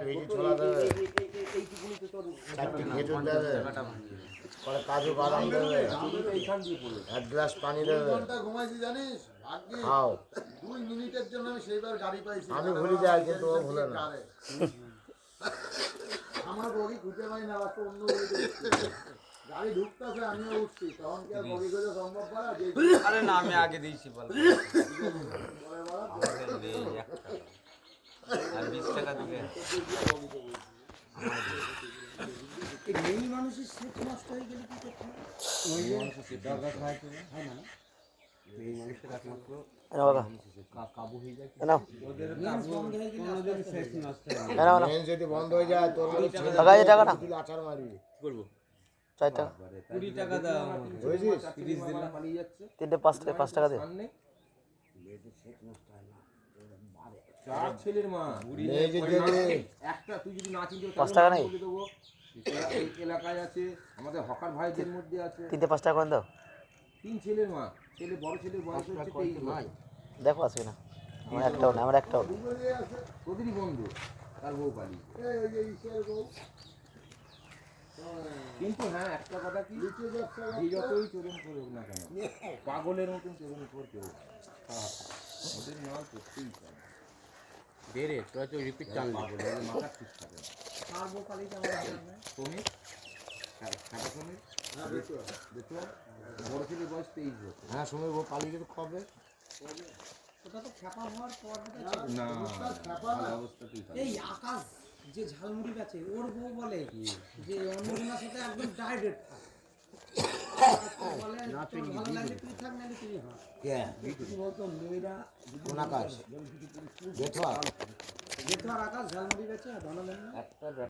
Veggie ছোলা দেবে, চারটি খেজুর দেবে, পরে কাজু বাদাম দেবে, 1 গ্লাস পানি দেবে। খাও। আমি ভুলে যাই কিন্তু ও ভুলে না। আমার বগি খুঁজে পাই না, অন্য গাড়ি ঢুকতেছে, আমিও উঠছি, তখন কি আর বগি খুঁজে সম্ভব করা? আরে না, আমি আগে দিয়েছি বল। আর 20 টাকা দিবে। এই মানুষের সেট নষ্ট হয়ে গেলে কি করতে হয়? ওই মানুষের সেট দরকার হয় না, না এই মানুষের একমাত্র কাবু হয়ে যায়। ওদের কাবু বন্ধ হয়ে গেলে ওদের সেট নষ্ট হয়ে যায়। মেন যদি বন্ধ হয়ে যায় তোর টাকা না আচার মারবি। করবো 4 টাকা 20 টাকা দাও। বুঝেছিস? 30 দিলাম। পালিয়ে যাচ্ছে। 3টে 5 টাকা দে। চার ছেলের মা একটা, তুই যদি না চিনতে 5 টাকা নেই, এই এলাকায় আছে, আমাদের হকার ভাইদের মধ্যে আছে। 3টে 5 টাকা করে দাও। 3 ছেলের মা, বড় ছেলের বয়স হচ্ছে 23। দেখো আছে কিনা। আমার একটাও তোদেরই বন্ধু, তার বউ পালিয়ে। কিন্তু হ্যাঁ, একটা কথা কি, যে যতই চোরণ করুক না কেন, পাগলের মতন চোরণ করতে হবে। ওদের মাল করতেই চায় বেড়ে, তোরা তো রিপিট চাললি, মাথা ঠিক থাকে না। আর বউ পালিয়ে শ্রমিক, দেখো বড় ছেলের বয়স 23 বছর। হ্যাঁ, সময় ও পালিয়ে গেলে কবে? ওটা তো খ্যাপা হওয়ার পর না, অবস্থাতেই এই আকাশ যে ঝালমুড়ি বেচে, ওর বউ বলে যে অন্যজনের সাথে একদম ডাইরেক্ট বলে, ভালো লাগলে তুই থাক, নাহলে তুই বলতো মেয়েরা আকাশ আকাশ ঝালমুড়ি বেচে, ভালো লাগে না।